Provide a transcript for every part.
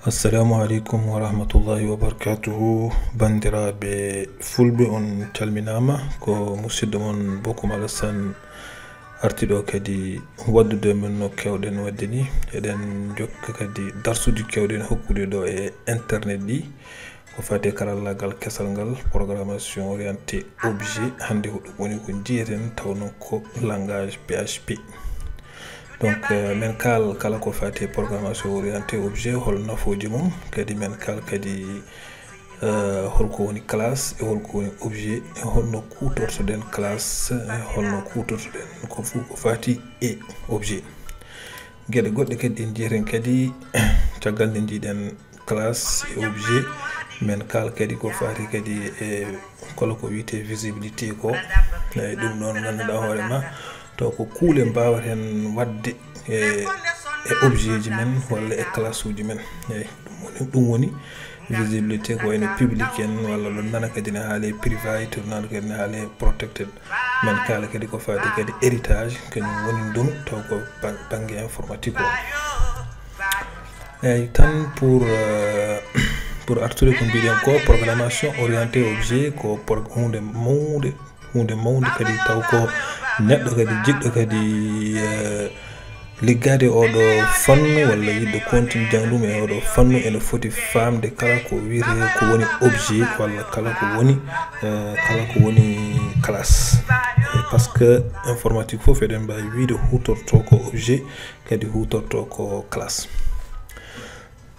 Assalamu alaikum wa rahmatullahi wa barakatuhu. Bandiraɓe fulɓe on calminama ko musidɗo mon Bokum Alassane artiɗo kadi waddude men no kewɗen wadde ni eɗen jokka kadi darsuji kewɗen hokkude ɗo e internet ɗi ko fate karallagal kesal ngal programmation orienté objet hande ko ɗum woni ko jiyeten tawno ko langage PHP. Donc men kala ko fate programmation orienté objet hol nafoji mum kadi men kadi holko woni classe e holko woni objet e holno kutortoɗen classe e holno kutortoɗen ko fu ko fati e objet. Gueɗe goɗɗe kadi en jiyeten kadi caggal nde jiiɗen classe e objet men kadi ko fati kadi e kala ko wiyete visibilité ko e ɗum ɗon ganduɗa hoorema to ko kuule mbawaten wadde e objet ji men walla e classe uji men ɗum woni visibilité ko ene public en walla ɗon nana kadi ne haale privé to nana kadi ne haale protected men kala kadi ko fati kadi héritage kañum woni ɗum taw ko banggue informatique o eyyi tan pour artude ko mbiɗen ko programmation orienté objet ko hunde mawde kadi taw ko neɗɗo kadi jiɗɗo kadi liggade oɗo fannu walla yiɗɗo continue jangdum e oɗo fannu ene foti famde kala ko wiyete ko woni objet walla kala ko woni classe parce que informatique foof eɗen mbawi wiide hutorto ko objet kadi hutorto ko classe.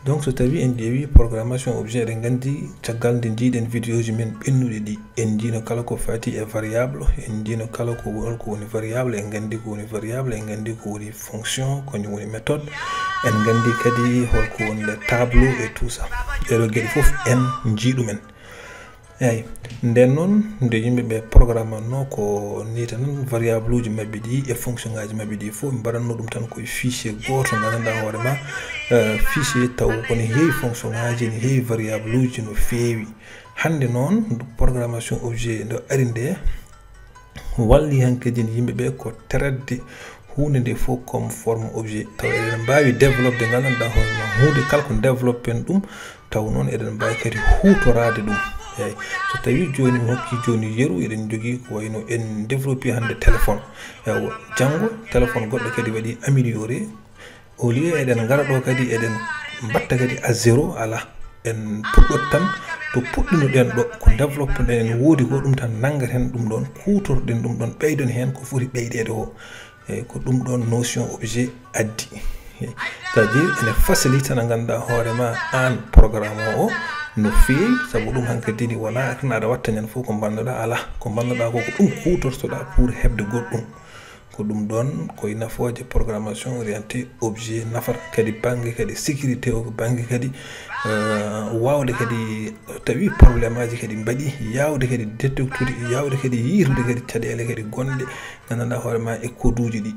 Donc so tawi en ƴeewi programmation objet eɗen gandi caggal nde jiiɗen vidéo ji men ɓennuɗe ɗi en jiino kala ko fati e variable en jiino kala ko woni variable en gandi ko woni variable en gandi ko woni fonction kañum woni méthode en gandi kadi holko woni le tableau et tout ça ɗeɗo gueɗe foof en jiiɗumen. Eyyi nden noon nde yimɓeɓe programme no ko ni tan variable uji mabɓe ɗi e fonction ngaji mabɓe ɗi fof ɓe mbaɗanno ɗum tan koye fichier goto gandanɗa hoorema fichier taw kone heewi fonction ngaji ne heewi variable uji no feewi. Hande noon programmation objet ndo ari nde walli hen kadi yimɓeɓe ko teredde hunde nde fof comme forme objet taw eɗen mbawi développé gandanɗa hoorema hunde kala ko développen ɗum taw noon eɗen mbawi kadi hutorade ɗum. eyyi so tawi joni mi hokki joni yeru eɗen jogui ko wayno en développé hande téléphone janggo téléphone goɗɗo kadi waɗi amélioré au lieu eɗen gara ɗo kadi eɗen mbatta kadi à zéro ala en puɗɗot tan to puɗɗinoɗen ɗo ko développe ɗen en woodi ko ɗum tan naggaten ɗum ɗon kutorɗen ɗum ɗon ɓeyden hen ko foti ɓeydede o eyyi ko ɗum ɗon notion objet addi c'est à dire ene facilite na ganduɗa hoorema an programme o no feewi saabu ɗum hankkadi ni wona tan aɗa watta ñande fof ko bannoɗa ala ko bannoɗa ko ɗum kutortoɗa pour hebde goɗɗum ko ɗum ɗon koye nafoje programmation orienté objet nafata kadi banggue kadi sécurité o ko banggue kadi wawde kadi tawi probléme aji kadi mbaɗi yawde kadi détectude yawde kadi yiitude kadi caɗele kadi gonɗe gandanɗa hoorema e code uji ɗi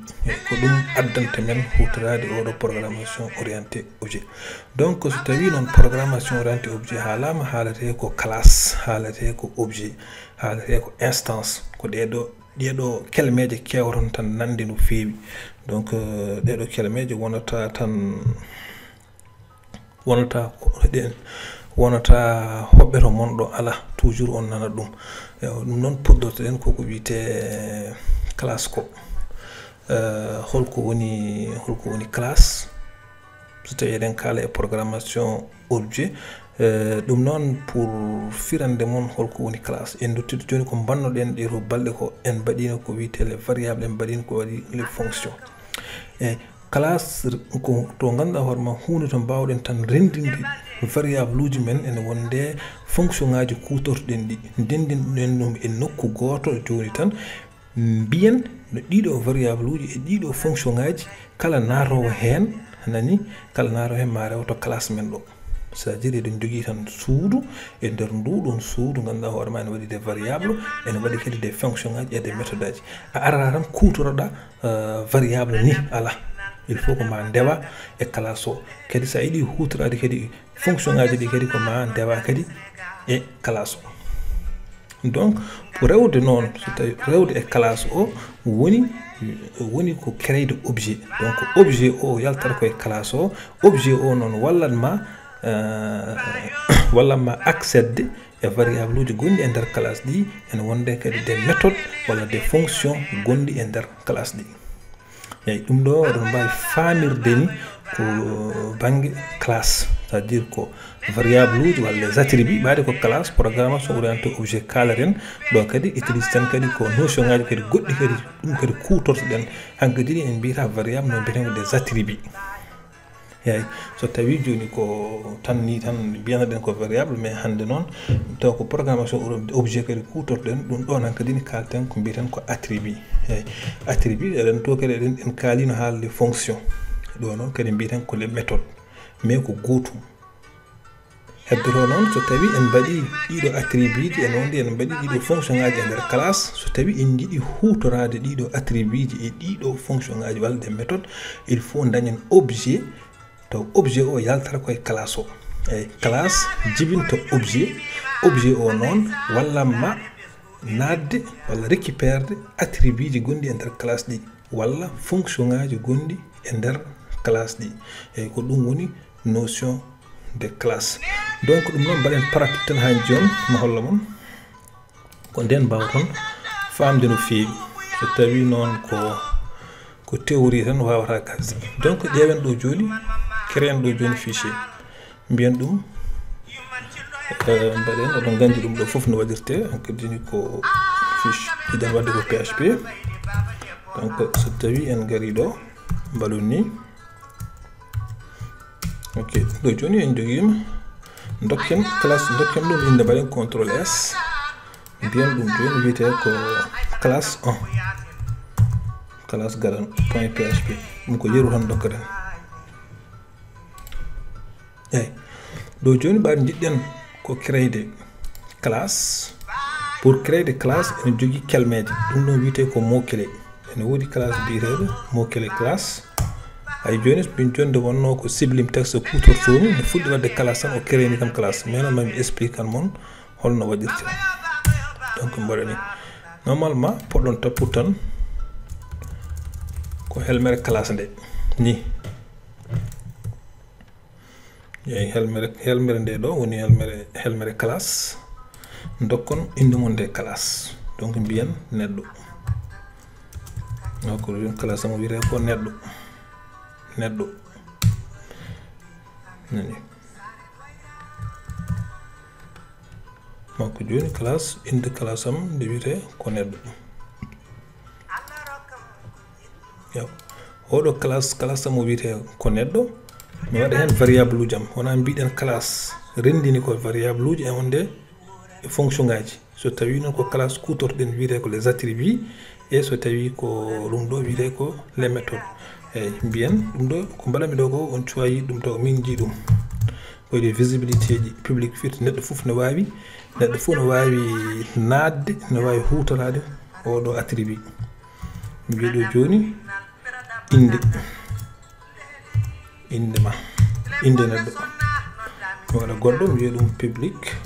ko ɗum addanta men hutorade oɗo programmation orienté objet. Donc so tawi noon programmation orienté objet haalama haalate ko classe haalate ko objet haalate ko instance ko ɗeɗo kelmeje kewton tan nande no feewi. Donc ɗeɗo kelmeje wonata tan wonata hoɓɓe to monɗo ala toujours on nana ɗum ɗum noon puɗɗortoɗen koko wiyete classe ko holko woni classe so tawi eɗen kaala e programmation objet ɗum noon pour firande mon holko woni classe en duttido joni ko bannoɗen ɗe to balɗe ko en mbaɗino ko wiyete les variable en mbaɗino ko waɗi les fonctions e classe ko to ganduɗa hoorema hunde to mbawɗen tan rendinde variable uji men ene wonde fonction ngaji kutortoɗen ɗi ndendinɗen ɗum e nokku goto joni tan mbiyen no ɗiɗo variable uji e ɗiɗo fonction ngaji kala natowo hen nani kala natowo hen ma rew to classe men ɗo c'est à dire eɗen jogui tan suudu e nder nduɗon suudu ganduɗa hoorema ene waɗi des variable ene waɗi kadi des fonction ngaji e des méthode aji a arata tan kutoroɗa variable ni ala il faut ko ma ndewa e classe o kadi sa yiiɗi hutorade kadi fonction ngaji ɗi kadi ko ma ndewa kadi e classe o. Donc pour rewde noon so tawi rewde e classe o woni ko créer de objet. Donc objet o yaltata koye classe o objet o noon wallatma walla ma accéder e variable uji gondi e der classe ɗi ene wonde kadi des méthodes walla des fonctions gondi e der classe ɗi. Eyyi ɗum ɗo oɗon mbawi famirde ni ko banggue classe, c'est à dire ko variable uji walla les attributs ɓaade ko classe programmation orienté objet kalaren ɗo kadi utilise tan kadi ko notion ngaji kadi goɗɗi kadi ɗum kadi kutortoɗen hankkadi ɗi en mbiyata variable no mbiyeten ko des attributs. Eyyi so tawi joni ko tan ni tan mbiyanoɗen ko variable mais hande noon taw ko programmation objet kadi kutortoɗen ɗum ɗo nan kadi ni kalten ko mbiyeten ko attribut. Eyyi attribut eɗen to kadi eɗen en kaalino haalde fonction ɗo noon kadi mbiyeten ko les méthodes mais ko gotum. Heddoto noon so tawi en mbaɗi ɗiɗo attribut ji en wondi en mbaɗi ɗiɗo fonction ngaji e nder classe, so tawi en jiiɗi hutorade ɗiɗo attribut ji e ɗiɗo fonction ngaji walla des méthodes, il faut dañen objet taw objet o yaltata koye classe o. Eyyi classe jibinta objet o noon walla ma nadde walla récupérde attribut ji gondi e nder classe ɗi walla fonction ngaji gondi e nder classe ɗi. Eyyi ko ɗum woni notion de classe. Donc ɗum noon mbaɗen pratique tan ha joni ma holla mon ko nden mbawton famde no feewi. So tawi noon ko théorie tan wawata gasde. Donc ƴeewen ɗo joni créen ɗo joni fichier mbiyen ɗum mbaɗen oɗon gandi ɗum ɗo foof no waɗirte kadini ko fiche iɗen wadde ko PHP. Donc so tawi en gari ɗo mbaɗon ni ok ɗo joni en joguima dokken classe dokken ɗum inde mbaɗen contrôle S mbiyen ɗum joni wiyete ko classe 1 classe garan point PHP ɗum ko yeru tan dokkaren. Eyyi ɗo joni ɓaade jiɗɗen ko créer classe. Pour créer des classes ene jogui kelmeje ɗum ɗon wiyete ko mot clé. Ene woodi classe biyeteɗo mot clé classe. Ay joni min jonde wonno ko sublime text kutortomi mi fuɗɗi wadde classe tan o créer ni kam classe mais non mami explique kan mon holno waɗirte. Donc mbaɗani normalement poɗɗon tappude tan ko helmere classe nde ni. Eyyi helmere nde ɗo woni helmere classe dokkon inde mon nde classe. Donc mbiyen neɗɗo ko ɗum classe mo wiyete ko neɗɗo nani. Donc joni classe inde classe am nde wiyete ko neɗɗo. Yaw oɗo classe mo wiyete ko neɗɗo mi waɗa hen variable uji am wona mbiɗen classe rendini ko variable uji e wonde e fonction ngaji. So tawi noon ko classe kutorɗen wiyete ko les attributs et so tawi ko ɗum ɗo wiyete ko les méthodes. Eyyi mbiyen ɗum ɗo ko mbaɗami ɗo ko on cuwayi ɗum taw min jii ɗum koyde visibilité ji public firti neɗɗo fof no wawi nadde no wawi hutorade oɗo attribut. Mi wiya ɗo joni inde ma inde neɗɗo mi waɗa goɗɗo mi wiya ɗum public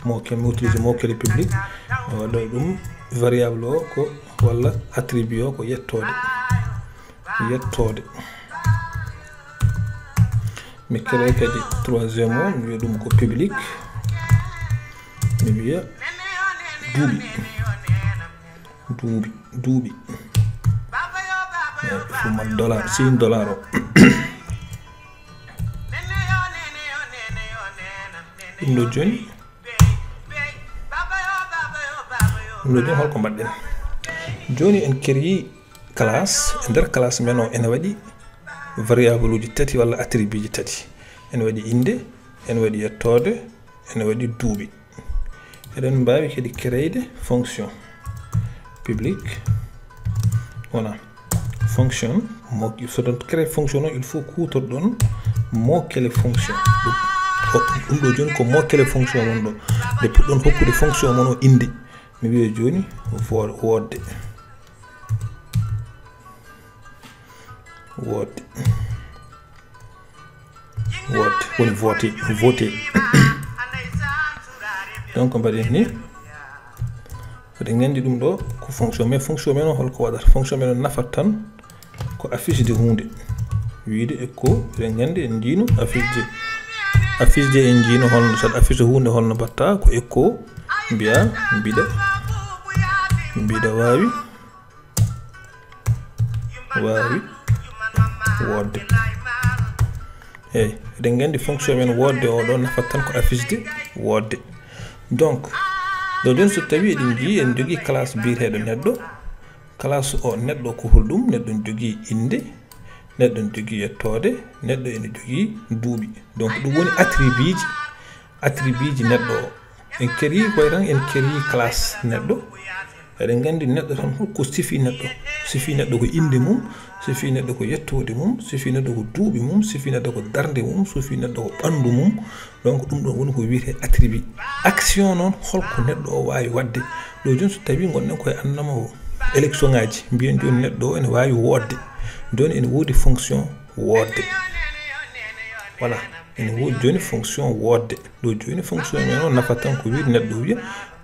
mi utilise mot clé public mi waɗa ɗum variable o ko walla attribut o ko yettode mi crée kadi troisième o mi wiya ɗum ko public mi wiya duuɓi fuma dollar sin dollar o ɗum ɗo joni holko mbaɗɗen joni en créé classe e nder classe men o ene waɗi variable uji tati walla attribut ji tati. Ene waɗi inde, ene waɗi yettode, ene waɗi duuɓi. Eɗen mbawi kadi créer fonction public voilà fonction so ɗon créer fonction o il faut kutorɗon mot clé fonction ɗum ɗo joni ko mot clé fonction mon ɗo nde puɗɗon hokkude fonction mon o inde mi wiya joni wodde woni voté donc mbaɗen ni eɗen gandi ɗum ɗo ko fonction mais fonction men o holko waɗata fonction men o nafat tan ko affiche de hunde wiide e ko eɗen gandi en jiino affiche affiche de en jino holno sad affiche hunde holno batta ko ekko biya bida wawi wodde hey eɗen gandi fonction men wodde oɗo nafat tan ko affiche de wodde donc do joni so tawi eɗen jii en jogui classe biyeteɗo neɗɗo classe o neɗɗo ko hulɗum neɗɗo jogui inde neɗɗo jogui yettode neɗɗo ene jogui duuɓi donc ɗum woni attribut ji neɗɗo o en keri koy tan en keri classe neɗɗo eɗen gandi neɗɗo tan ko sifi neɗɗo ko inde mum sifi neɗɗo ko yettode mum sifi neɗɗo ko duuɓi mum sifi neɗɗo ko darde mum sifi neɗɗo ko ɓandu mum donc ɗum ɗon woni ko wiyete attribut action noon holko neɗɗo o wawi wadde ɗo joni so tawi gonɗen koye annama o élection ngaji mbiyen joni neɗɗo o ene wawi wodde joni ene woodi fonction wodde voilà ene woodi joni fonction wodde ɗo joni fonction men o nafa tan ko wiide neɗɗo wiya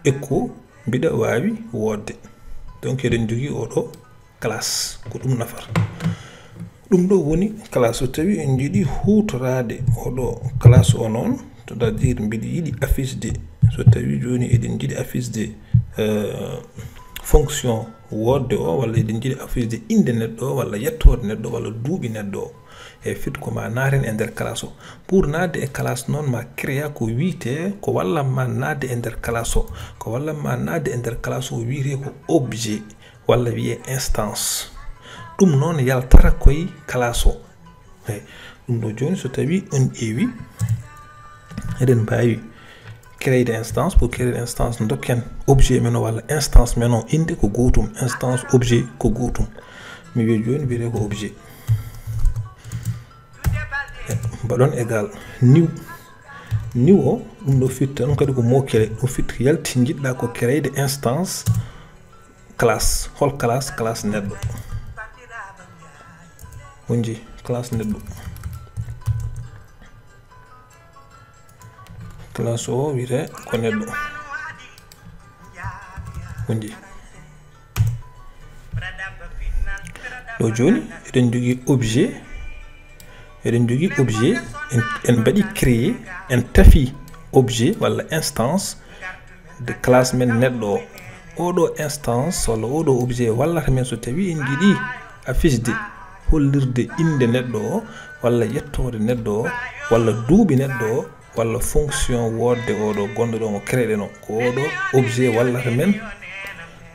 ekko mbiɗa wawi wodde donc eɗen jogui oɗo classe ko ɗum nafata ɗum ɗo woni classe so tawi en jiiɗi hutorade oɗo classe o noon c'est-à-dire mbiɗa yiiɗi affiche de so tawi joni eɗen jiiɗi affiche de fonction wodde o walla eɗen jiiɗi affiche de inde neɗɗo o walla yettode neɗɗo walla duuɓi neɗɗo o e fit ko ma naaten e nder classe o pour naatde e classe noon ma créa ko wiite ko wallanma naatde e nder classe o ko wallanma naatde e nder classe o wiite ko objet walla wiye instance ɗum noon yaltata koye classe o eyi ɗum ɗo joni so tawi on ƴeewi eɗen mbawi créer instance pour créer instance dokken objet men o walla instance men o inde ko gotum instance objet ko gotum mi wiya joni wiyete ko objet mbaɗon égal new o ɗum ɗo fit tan kadi ko mokele ɗum fit yalti jiɗɗa ko créer instance classe hol classe neɗɗo wonji classe neɗɗo classe o wiyete ko neɗɗo wonji ɗo joni eɗen jogui objet en mbaɗi créer en tafi objet walla instance de classe men neɗɗo o oɗo instance walla oɗo objet wallata men so tawi en jiiɗi affiche de hollirde inde neɗɗo o walla yettode neɗɗo o walla duuɓi neɗɗo o walla fonction wodde oɗo gonɗo ɗo mo créé no ko oɗo objet wallata men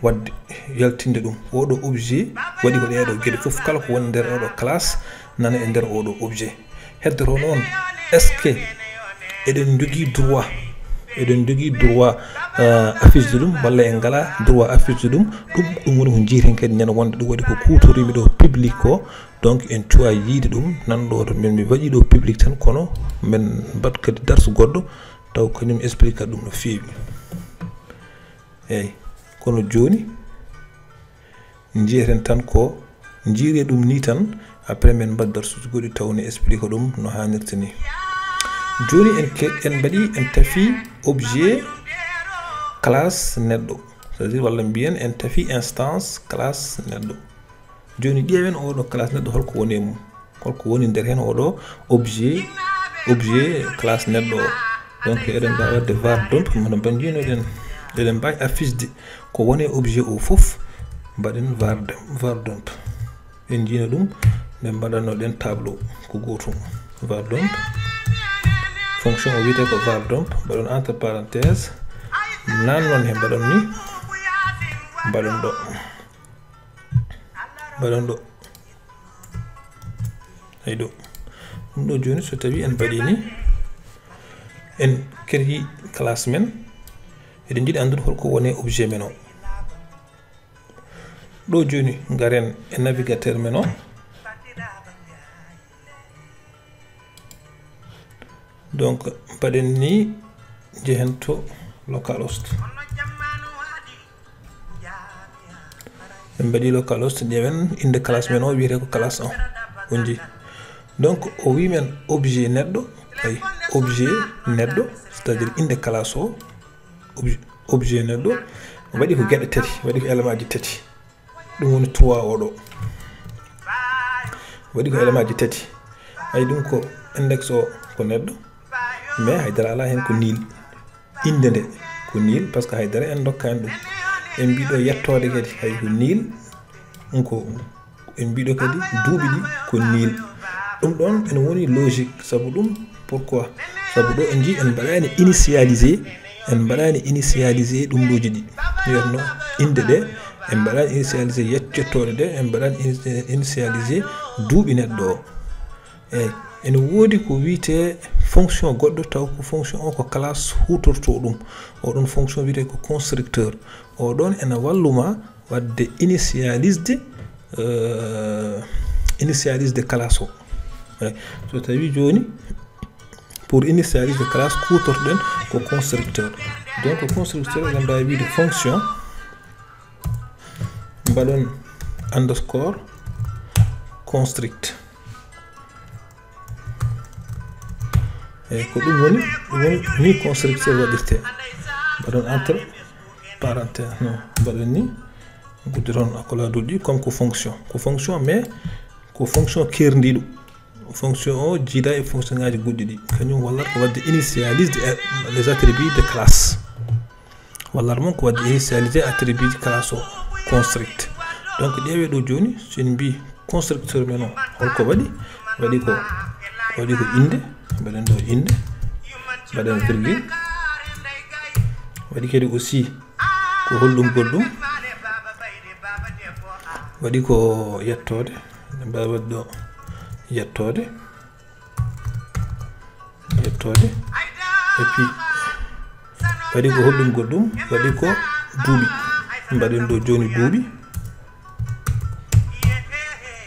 wadde yaltinde ɗum oɗo objet waɗi ko ɗeɗo gueɗe foof kala ko woni nder oɗo classe nana e nder oɗo objet heddoto noon est ce que eɗen jogui droit affiche ɗum walla en ngala droit affiche ɗum woni ko jiiten kadi ñande wonde ɗum waɗi ko kutorimi ɗo public o donc en cuwa yiide ɗum nanɗo to min mi waɗi ɗo public tan kono min mbat kadi darsu goɗɗo taw kañum explique ɗum no feewi eyyi kono joni jiiten tan ko jiire ɗum ni tan après min mbat darsuji goɗɗi taw ne explique ɗum no hannirta ni joni en mbaɗi en tafi objet classe neɗɗo c'est à dire walla mbiyen en tafi instance classe neɗɗo joni ƴeewen oɗo classe neɗɗo holko woni mum holko woni nder hen oɗo objet classe neɗɗo o donc eɗen mbawi wadde var dump mono banjinoɗen eɗen mbawi affiche de ko woni objet o foof mbaɗen var dump en jiino ɗum nde mbaɗannoɗen tableau ko gotum var dump fonction o wiyete ko var dump mbaɗon entre parenthèse nan noon he mbaɗon ni mbaɗon ɗo ay ɗo ɗum ɗo joni so tawi en mbaɗi ni en créé classe men eɗen jiiɗi andude holko woni objet men o ɗo joni garen e navigateur men o donc mbaɗen ni jehen to localhost en mbaɗi localhost ƴeewen inde classe men o wiyete ko classe 1 wonji donc o wi men objet neɗɗo ay objet neɗɗo c'est à dire inde classe o objet neɗɗo waɗi ko gueɗe tati waɗi ko élément ji tati ɗum woni 3 oɗo waɗi ko élément ji tati ay ɗum ko index o ko neɗɗo mais haydara ala hen ko nil inde nde ko nil parce que haydara en dokkani ɗum en mbiɗo yettode kadi hay ko nil ko en mbiɗo kadi duuɓi ɗi ko nil ɗum ɗon ene woni logique sabu ɗum pourquoi sabu ɗo en ji en mbaɗani initialisé ɗum ɗoji ɗi wiyatno inde ɗe en mbaɗani initialisé yettoɗe ɗe en mbaɗani initialisé duuɓi neɗɗo o eyyi ene woodi ko wiyete fonction goɗɗo taw ko fonction o ko classe hutorto ɗum oɗon fonction wiyete ko constructeur oɗon ene walluma wadde initialisde classe o eyyi so tawi joni pour initialiser classe kutorɗen ko constructeur donc constructeur eɗen mbawi wiide fonction mbaɗon underscore construct eyyi ko ɗum woni ni constructeur waɗirte mbaɗon entre parenthèse non mbaɗon ni guddiron accolade uji comme ko fonction mais ko fonction kerdiɗo fonction o jiida e fonction ngaji goɗɗi ɗi kañum wallat ko wadde initialise les attributs de classe wallat mon ko wadde initialiser attribut classe o construct donc ƴeewe ɗo joni so en mbi constructeur men o holko waɗi ko inde mbaɗen ɗo inde mbaɗen virgule waɗi kadi aussi ko hollum goɗɗum waɗi ko yettode en mbawi wadde ɗo yettode et puis waɗi ko hollum goɗɗum waɗi ko duuɓi mbaɗen ɗo joni duuɓi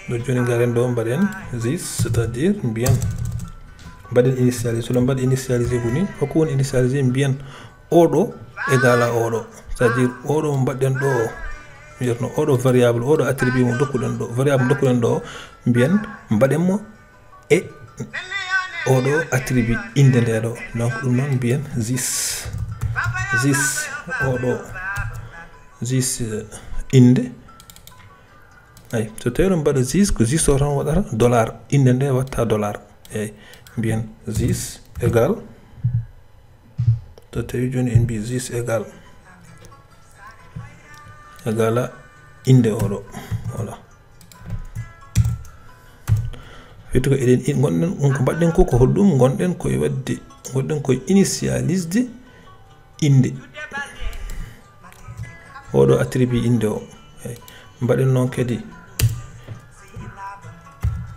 ɗo joni garen ɗo mbaɗen this c'est à dire mbiyen mbaɗen initialisé sono mbaɗa initialisé ko ni hokko woni initialisé mbiyen oɗo égal à oɗo c'est à dire oɗo mo mbaɗɗen ɗo wiyatno oɗo variable oɗo attribut mo dokkuɗen ɗo variable dokkuɗen ɗo mbiyen mbaɗenmo e oɗo attribut inde nde ɗo donc ɗum noon mbiyen this oɗo this inde ay so tawi ɗum mbaɗa this ko this o tan waɗata dollar inde nde watta dollar eyyi mbiyen this égal so tawi joni en mbi this égal a inde oɗo voilà fetto ko eɗen gonɗen ko mbaɗɗen ko hoɗɗum gonɗen koye wadde gonɗen koye initialisde inde oɗo attribut inde o eyyi mbaɗen noon kadi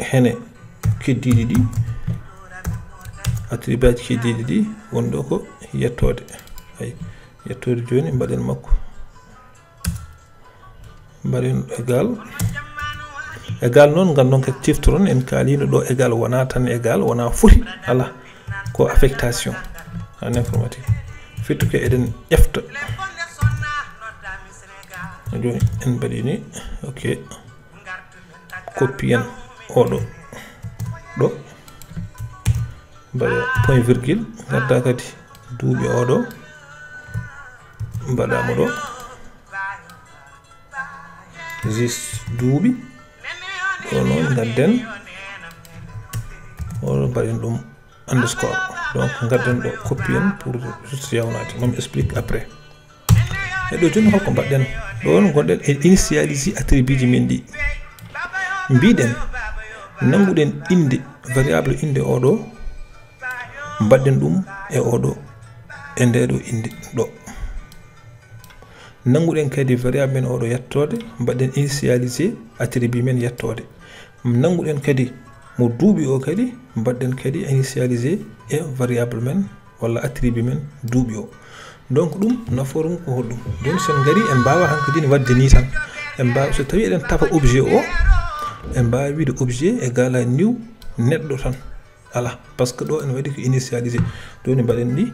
hene keddiɗi ɗi attribut aji keddiɗi ɗi wonɗo ko yettode ay yettode joni mbaɗen makko mbaɗen égal noon gandon kadi ciftoron en kalino ɗo égal wona tan égal wona foti ala ko affectation en informatique fetto ko eɗen ƴefta joni en mbaɗini ok copien oɗo ɗo mbaɗa point virgule gadda kadi duuɓi oɗo mbaɗamo ɗo just duuɓi ɗo noon gadden oɗo mbaɗen ɗum underscore donc gadden ɗo copien pour juste yawnade mami explique après e ɗo joni holko mbaɗɗen ɗon gonɗen e initialise attribut ji min ɗi mbiɗen nanguɗen inde variable inde oɗo mbaɗɗen ɗum e oɗo e ndeɗo inde ɗo nanguɗen kadi variable men oɗo yettode mbaɗɗen initialisé attribut men yettode nanguɗen kadi mo duuɓi o kadi mbaɗɗen kadi initialisé e variable men walla attribut men duuɓi o donc ɗum nafoore mum ko hoɗɗum donc sen gari en mbawa hankkadine wadde ni tan en mbawa so tawi eɗen tafa objet o en mbawi wiide objet égal à new neɗɗo tan ala par ce que ɗo en waɗi ko initialisé joni mbaɗen ni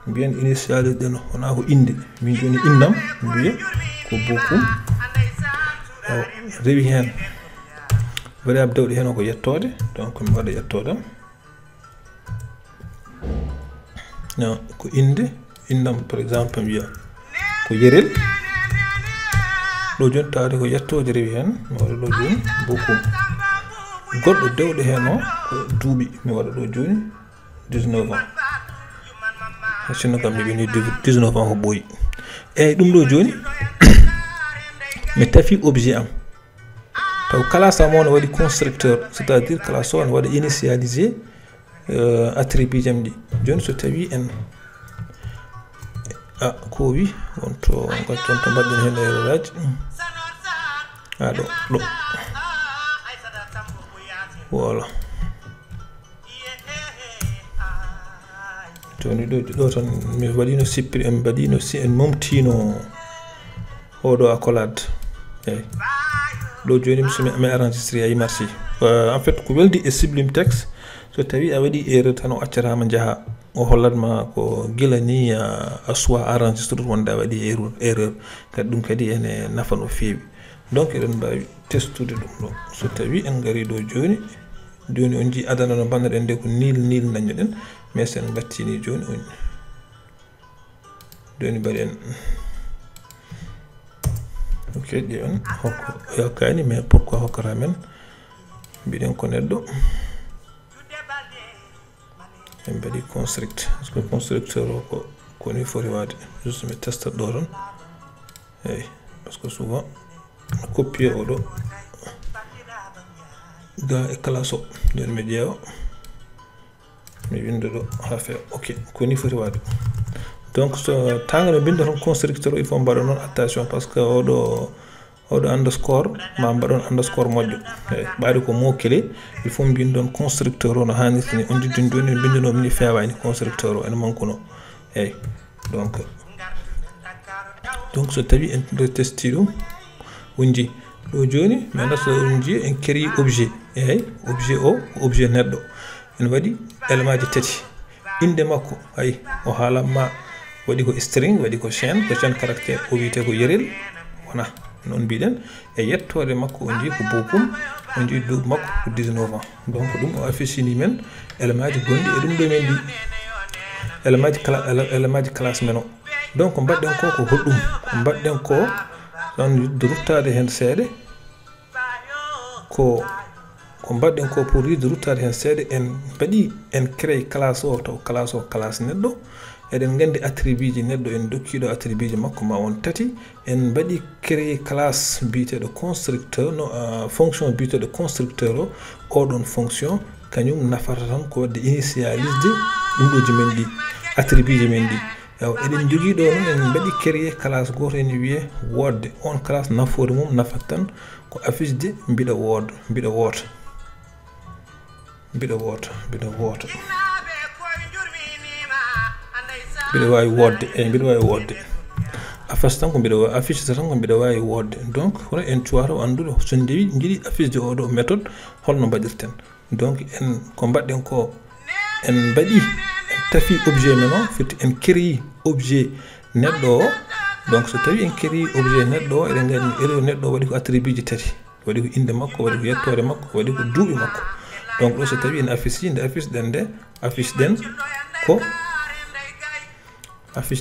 mbiyen initialisé ɗen wona ko inde min joni innam mbiya ko beaucoup rewi hen variable dawɗi hen o ko yettode donc mi waɗa yettodam non ko inde innam par exemple mbiya ko yerel ɗo joni tawde ko yettode rewi hen mi waɗa ɗo joni beaucoup goɗɗo dewɗo hen o ko duuɓi mi waɗa ɗo joni 19 ans sinno kam mi bini 19 ans ko boyi e dum do joni mi tafi objet am taw classe am on wadi constructeur c'est-à-dire classe on wadi initialiser attribut jam di joni so tawi en ko wi on to gatton to badden hen errorage do voilà joni do tan mi wadino sippiri en badino si en momtino odo accolade do joni mi enregistré ay merci en fait ko weldi e Sublime Text so tawi a wadi erreur tan o accata ma jaha o hollatma ko gilani a soit enregistré wonda wadi erreur kadi dum kadi ene nafa no fewi donc eden mbawi testude dum do so tawi en gari do joni on ji adana no bandaden de ko nil dañoden mais sen battini joni on joni bari en ok on hokko yakani mais pourquoi hokkata men biden ko neddo en badi construct parce que constructeur ko ni fori wade juste me testa do don parce que souvent copier odo ga e classe joni mi jeewa mi windo do ha fe ok ko ni fori wade donc so tangana bindo ton constructeur il faut mbado non attention parce que odo underscore ma mbadon underscore modjo baadi ko mo kele il faut bindon constructeur on haniti on diddin joni bindono mi fewani constructeur en mankuno donc so tawi en testi dum wonji do joni mi anda so wonji en créé objet objet neddo en wadi element ji tati inde makko o halama wadi ko string wadi ko chain caractère o wite ko yerel wana non biden e yettode makko onji ko bokum onji do makko ko 19 ans donc dum o affichini men element ji gondi e dum do men di element ji classe meno donc mbadden ko hoddum mbadden ko don ruttade hen seede ko mbadden ko pour ruttade hen seede en badi en créé classe o to classe neddo eden gandi attribut ji neddo en dokkido attribut ji makko ma on tati en badi créer classe bité de constructeur no fonction bité de constructeur o don fonction kanyum nafarta tan ko wadde initialiser dum do jimendi attribut ji mendi eden jogi do non en badi créer classe goto en wiye word on classe nafoore mum nafatan ko affiche de bida word biɗa wawi wodde affiche tan ko biɗa wawi wodde donc hono en cuwata andude so ndewi jiiɗi affiche de oɗo méthode holno mbaɗirten donc en ko mbaɗɗen ko en mbaɗi en tafi objet men o firti en créé objet neɗɗo o donc so tawi en créé objet neɗɗo o eɗen gandi neɗɗo o waɗi ko attribut ji tati waɗi ko inde makko waɗi ko yettore makko waɗi ko duuɓi makko donc ɗo so tawi en affiche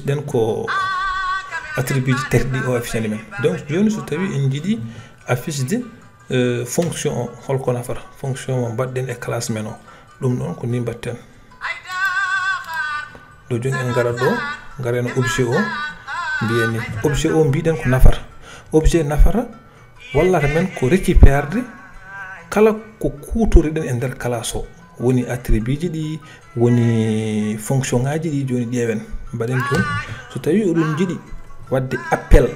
den ko attribut terdi o affiche men donc joni so tawi en jiiɗi affiche de fonction holko nafata fonction mo badden e classe men o dum non ko ni batten do joni en gara do gareno objet o biyeni objet o biden ko nafata objet nafata wallata men ko récupérer kala ko kutoriden e der classe o woni attribut ji di woni fonction ngaji di joni ƴeewen mbaɗen toon so tawi oɗon jiɗi wadde appel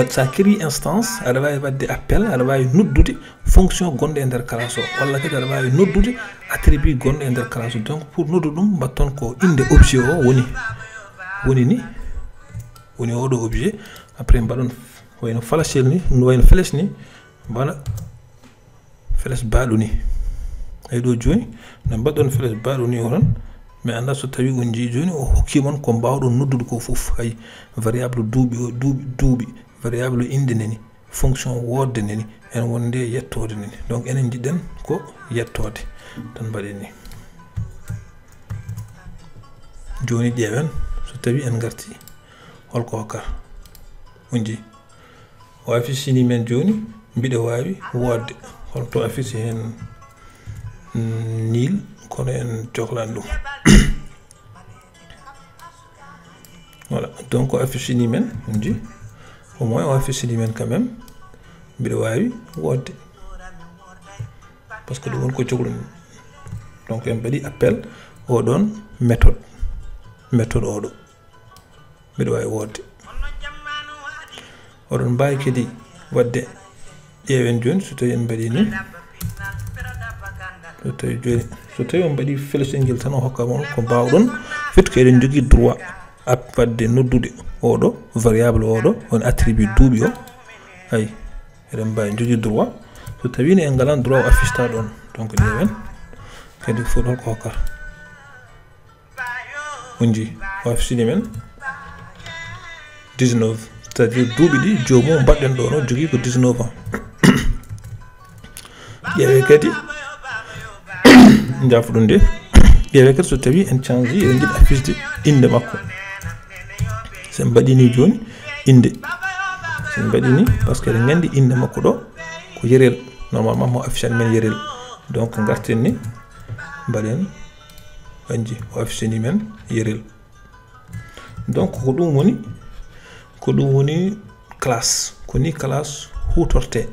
sa créé instance aɗa wawi wadde appel aɗa wawi noddude fonction gonɗo e nder classe o walla kadi aɗa wawi noddude attribut gonɗo e nder classe o donc pour noddu ɗum mbatton ko inde objet o woni oɗo objet après mbaɗon wayno flashel ni wayno flèche ni mbaɗa flèche baɗo ni ay do joni no mbaɗon flèche baɗo ni on mais anda so tawi on jii joni o hokkimon ko mbawɗon noddude ko fof hay variable duuɓi variable inde neni fonction wodde neni en wonde yettode neni donc enen jiɗɗen ko yettode tan mbaɗen ni joni ƴeewen so tawi en garti holko hokkata on jii o affiche ni men joni mbiɗa wawi wodde holto affiche hen nil kono en cohlan ɗum voilà donc o affiche ni men on dit au moins o affiche ni men quand même biɗo wawi wodde parce que ɗum won ko cohluɗen donc en mbaɗi appel oɗon méthode oɗo biɗo wawi wodde oɗon mbawi kadi wadde ƴeewen joni so tawi en mbaɗi ni so tawi on mbaɗi flèche ngel tan o hokka mon ko mbawɗon fit ko eɗen jogui droit wadde noddude oɗo variable oɗo on attribut duuɓi o ay eɗen mbawi jogui droit so tawi en ngalan droit o affiche ta ɗon donc ƴeewen kadi fof holko hokkata on jii o affiche ni men 19 c'est à dire duuɓi ɗi jomum mbaɗɗen ɗo no jogui ko 19 ans ƴeewe kadi jafuɗum nde ƴeewe kadi so tawi en change eɗen jiiɗi affiche inde makko sen mbaɗini joni inde sen mbaɗini par ce que eɗen gandi inde makko ɗo ko yerel normalement mo affiche men yerel donc garten ni mbaɗen anji o affiche ni men yerel donc ko ɗum woni classe ko ni classe hutorte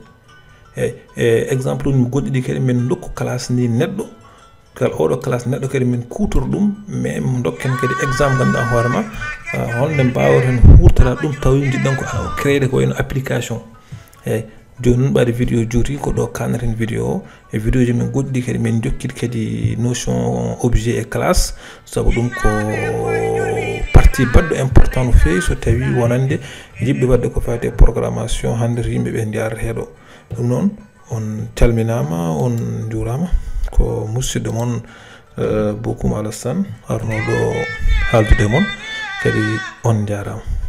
exemple uji goɗɗi ɗi kadi min dokku classe ni neɗɗo kala oɗo classe neɗɗo kadi min kutor ɗum mais dokken kadi exemple ganduɗa hoorema holde mbaweten hurtata ɗum tawi jiɗɗen ko créer ko wayno application eyyi joni noon ɓaade vidéo juuti ko ɗo kannaten vidéo o e vidéo ji min goɗɗi kadi min jokkid kadi notion objet et classe saabu ɗum ko partie badɗo important no fewi so tawi wonande jiɓɓe wadde ko fate programmation hande to yimɓeɓe jarata heeɗo ɗum noon on calminama on juurama ko musidɗo moon Bokum Alassane arno ɗo haaldude moon kadi on jarama.